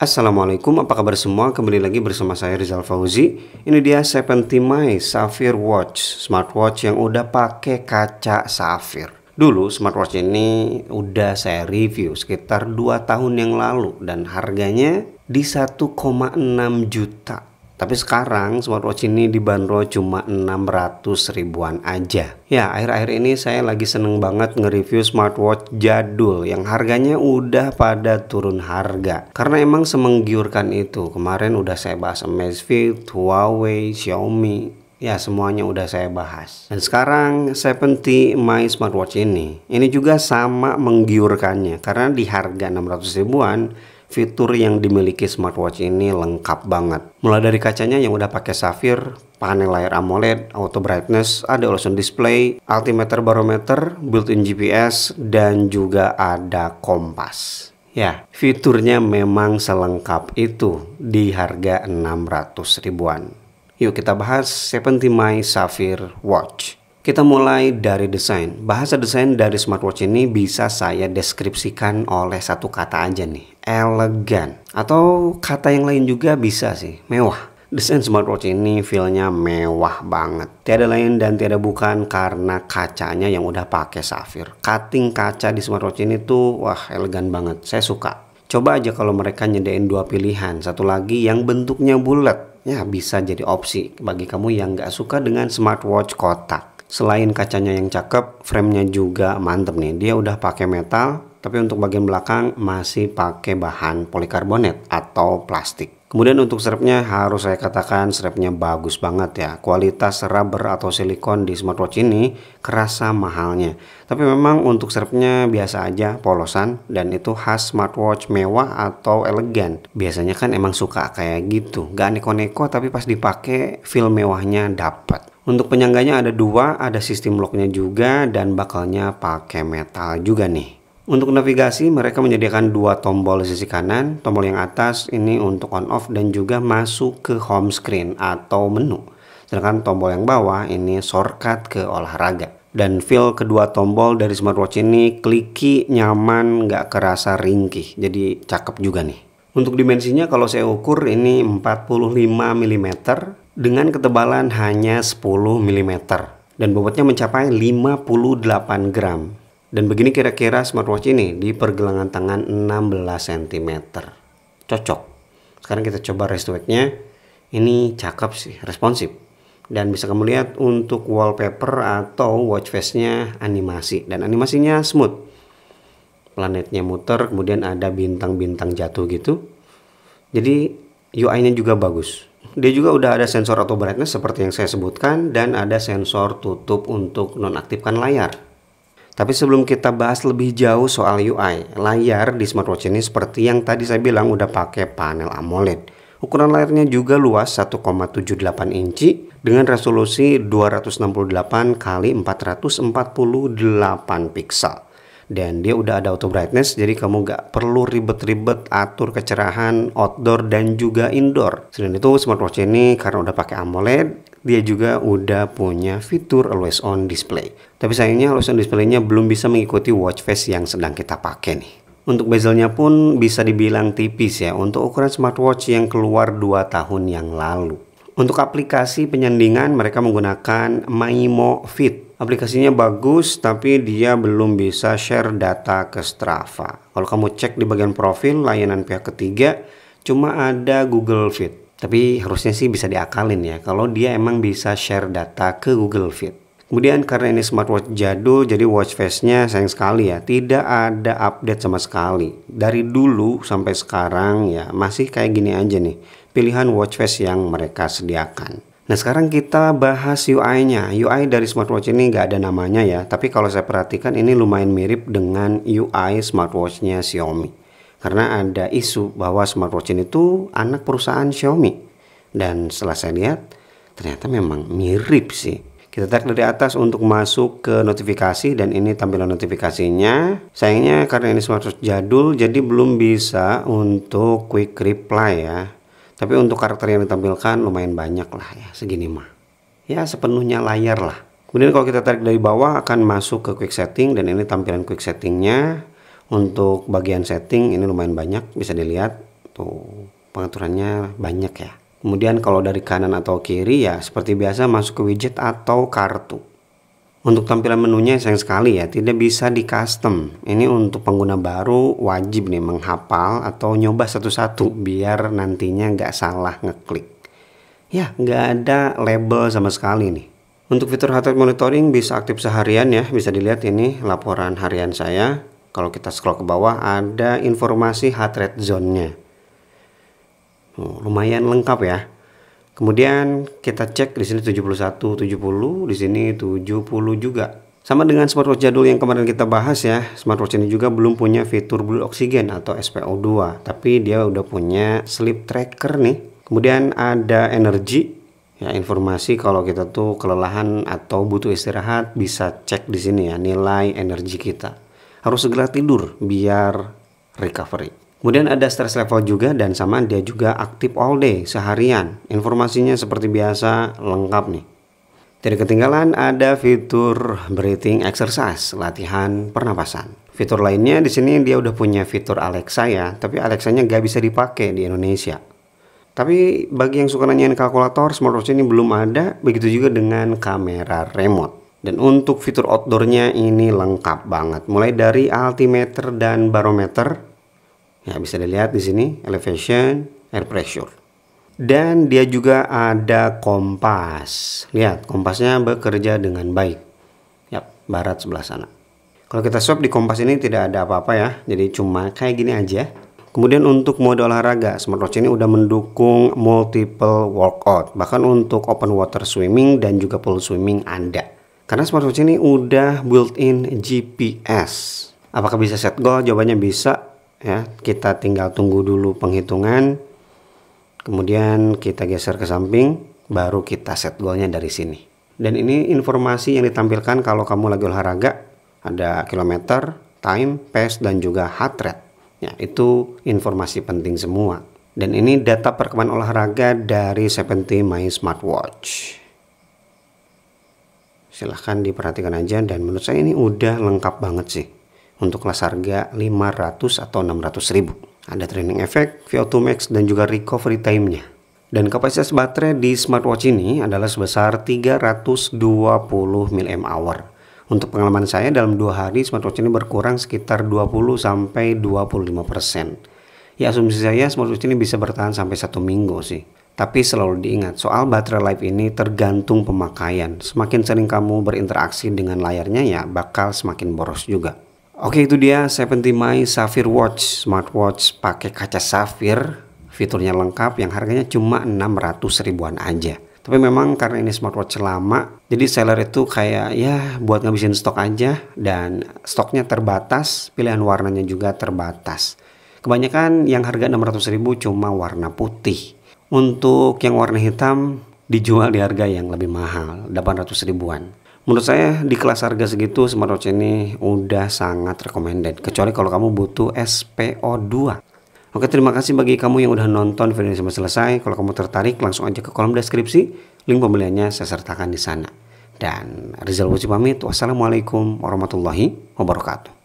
Assalamualaikum, apa kabar semua? Kembali lagi bersama saya Rizal Fauzi. Ini dia 70 My Sapphire Watch, smartwatch yang udah pakai kaca safir. Dulu smartwatch ini udah saya review sekitar 2 tahun yang lalu dan harganya di 1,6 juta. Tapi sekarang smartwatch ini dibanderol cuma 600 ribuan aja. Ya, akhir-akhir ini saya lagi seneng banget nge-review smartwatch jadul yang harganya udah pada turun harga. Karena emang semenggiurkan itu. Kemarin udah saya bahas Amazfit, Huawei, Xiaomi. Ya, semuanya udah saya bahas. Dan sekarang 70 My Smartwatch ini juga sama menggiurkannya. Karena di harga 600 ribuan, fitur yang dimiliki smartwatch ini lengkap banget. Mulai dari kacanya yang udah pakai safir, panel layar AMOLED, auto brightness, ada always on display, altimeter barometer, built-in GPS, dan juga ada kompas. Ya, fiturnya memang selengkap itu di harga 600 ribuan. Yuk kita bahas 70 My Sapphire Watch. Kita mulai dari desain. Bahasa desain dari smartwatch ini bisa saya deskripsikan oleh satu kata aja nih, elegan. Atau kata yang lain juga bisa sih, mewah. Desain smartwatch ini feel-nya mewah banget. Tiada lain dan tiada bukan karena kacanya yang udah pakai safir. Cutting kaca di smartwatch ini tuh wah elegan banget, saya suka. Coba aja kalau mereka nyediain dua pilihan, satu lagi yang bentuknya bulat. Ya bisa jadi opsi bagi kamu yang gak suka dengan smartwatch kotak. Selain kacanya yang cakep, framenya juga mantep nih. Dia udah pakai metal, tapi untuk bagian belakang masih pakai bahan polikarbonat atau plastik. Kemudian untuk strapnya harus saya katakan strapnya bagus banget ya. Kualitas rubber atau silikon di smartwatch ini kerasa mahalnya. Tapi memang untuk strapnya biasa aja, polosan, dan itu khas smartwatch mewah atau elegan. Biasanya kan emang suka kayak gitu, gak neko-neko tapi pas dipakai feel mewahnya dapat. Untuk penyangganya ada dua, ada sistem locknya juga dan bakalnya pakai metal juga nih. Untuk navigasi mereka menyediakan dua tombol di sisi kanan, tombol yang atas ini untuk on off dan juga masuk ke home screen atau menu. Sedangkan tombol yang bawah ini shortcut ke olahraga. Dan feel kedua tombol dari smartwatch ini clicky, nyaman, nggak kerasa ringkih, jadi cakep juga nih. Untuk dimensinya kalau saya ukur ini 45 mm dengan ketebalan hanya 10 mm dan bobotnya mencapai 58 gram. Dan begini kira-kira smartwatch ini di pergelangan tangan 16 cm. Cocok. Sekarang kita coba rest weight-nya. Ini cakep sih, responsif. Dan bisa kamu lihat untuk wallpaper atau watch face-nya animasi. Dan animasinya smooth. Planetnya muter, kemudian ada bintang-bintang jatuh gitu. Jadi UI-nya juga bagus. Dia juga udah ada sensor auto brightness seperti yang saya sebutkan. Dan ada sensor tutup untuk nonaktifkan layar. Tapi sebelum kita bahas lebih jauh soal UI, layar di smartwatch ini seperti yang tadi saya bilang udah pakai panel AMOLED. Ukuran layarnya juga luas 1,78 inci dengan resolusi 268 x 448 pixel. Dan dia udah ada auto brightness, jadi kamu gak perlu ribet-ribet atur kecerahan outdoor dan juga indoor. Selain itu smartwatch ini karena udah pakai AMOLED, dia juga udah punya fitur always on display. Tapi sayangnya always on display-nya belum bisa mengikuti watch face yang sedang kita pakai nih. Untuk bezelnya pun bisa dibilang tipis ya untuk ukuran smartwatch yang keluar 2 tahun yang lalu. Untuk aplikasi penyandingan mereka menggunakan Maimo Fit. Aplikasinya bagus tapi dia belum bisa share data ke Strava. Kalau kamu cek di bagian profil layanan pihak ketiga cuma ada Google Fit. Tapi harusnya sih bisa diakalin ya kalau dia emang bisa share data ke Google Fit. Kemudian karena ini smartwatch jadul jadi watch face-nya sayang sekali ya tidak ada update sama sekali. Dari dulu sampai sekarang ya masih kayak gini aja nih pilihan watch face yang mereka sediakan. Nah sekarang kita bahas UI-nya. UI dari smartwatch ini nggak ada namanya ya. Tapi kalau saya perhatikan ini lumayan mirip dengan UI smartwatch-nya Xiaomi. Karena ada isu bahwa smartwatch ini tuh anak perusahaan Xiaomi. Dan setelah saya lihat, ternyata memang mirip sih. Kita tarik dari atas untuk masuk ke notifikasi dan ini tampilan notifikasinya. Sayangnya karena ini smartwatch jadul, jadi belum bisa untuk quick reply ya. Tapi untuk karakter yang ditampilkan lumayan banyak lah ya, segini mah. Ya sepenuhnya layar lah. Kemudian kalau kita tarik dari bawah akan masuk ke quick setting dan ini tampilan quick settingnya. Untuk bagian setting ini lumayan banyak, bisa dilihat Tuh, pengaturannya banyak ya. Kemudian kalau dari kanan atau kiri ya seperti biasa masuk ke widget atau kartu. Untuk tampilan menunya sayang sekali ya tidak bisa di custom. Ini untuk pengguna baru wajib nih menghafal atau nyoba satu-satu biar nantinya nggak salah ngeklik. Ya nggak ada label sama sekali nih. Untuk fitur heart rate monitoring bisa aktif seharian ya. Bisa dilihat ini laporan harian saya. Kalau kita scroll ke bawah ada informasi heart rate zone-nya. Lumayan lengkap ya. Kemudian kita cek di sini 71, 70, di sini 70 juga. Sama dengan smartwatch jadul yang kemarin kita bahas ya. Smartwatch ini juga belum punya fitur Blue Oxygen atau SpO2, tapi dia udah punya sleep tracker nih. Kemudian ada energi, ya informasi kalau kita tuh kelelahan atau butuh istirahat bisa cek di sini ya nilai energi kita. Harus segera tidur biar recovery. Kemudian ada stress level juga dan sama dia juga aktif all day seharian. Informasinya seperti biasa lengkap nih. Tidak ketinggalan ada fitur breathing exercise, latihan pernapasan. Fitur lainnya di sini dia udah punya fitur Alexa ya, tapi Alexanya nggak bisa dipakai di Indonesia. Tapi bagi yang suka nanyain kalkulator, smartwatch ini belum ada. Begitu juga dengan kamera remote. Dan untuk fitur outdoornya ini lengkap banget. Mulai dari altimeter dan barometer. Ya bisa dilihat di sini elevation, air pressure. Dan dia juga ada kompas. Lihat kompasnya bekerja dengan baik. Yap, barat sebelah sana. Kalau kita swipe di kompas ini tidak ada apa-apa ya. Jadi cuma kayak gini aja. Kemudian untuk mode olahraga, smartwatch ini udah mendukung multiple workout. Bahkan untuk open water swimming dan juga pool swimming ada. Karena smartwatch ini udah built-in GPS. Apakah bisa set goal? Jawabannya bisa. Ya, kita tinggal tunggu dulu penghitungan, kemudian kita geser ke samping, baru kita set goalnya dari sini. Dan ini informasi yang ditampilkan kalau kamu lagi olahraga, ada kilometer, time, pace, dan juga heart rate. Ya, itu informasi penting semua. Dan ini data perkembangan olahraga dari 70 My Smartwatch. Silahkan diperhatikan aja dan menurut saya ini udah lengkap banget sih. Untuk kelas harga 500 atau 600 ribu. Ada training effect, VO2 max dan juga recovery time-nya. Dan kapasitas baterai di smartwatch ini adalah sebesar 320 mAh. Untuk pengalaman saya dalam 2 hari smartwatch ini berkurang sekitar 20-25%. Ya asumsi saya smartwatch ini bisa bertahan sampai 1 minggu sih. Tapi selalu diingat soal baterai life ini tergantung pemakaian. Semakin sering kamu berinteraksi dengan layarnya ya bakal semakin boros juga. Oke itu dia 70 My Sapphire Watch, smartwatch pakai kaca safir, fiturnya lengkap yang harganya cuma 600 ribuan aja. Tapi memang karena ini smartwatch lama, jadi seller itu kayak ya buat ngabisin stok aja dan stoknya terbatas, pilihan warnanya juga terbatas. Kebanyakan yang harga 600 ribu cuma warna putih. Untuk yang warna hitam dijual di harga yang lebih mahal, 800 ribuan. Menurut saya di kelas harga segitu smartwatch ini udah sangat recommended. Kecuali kalau kamu butuh SpO2. Oke terima kasih bagi kamu yang udah nonton video ini sampai selesai. Kalau kamu tertarik langsung aja ke kolom deskripsi. Link pembeliannya saya sertakan di sana. Dan Rizal Fauzi pamit. Wassalamualaikum warahmatullahi wabarakatuh.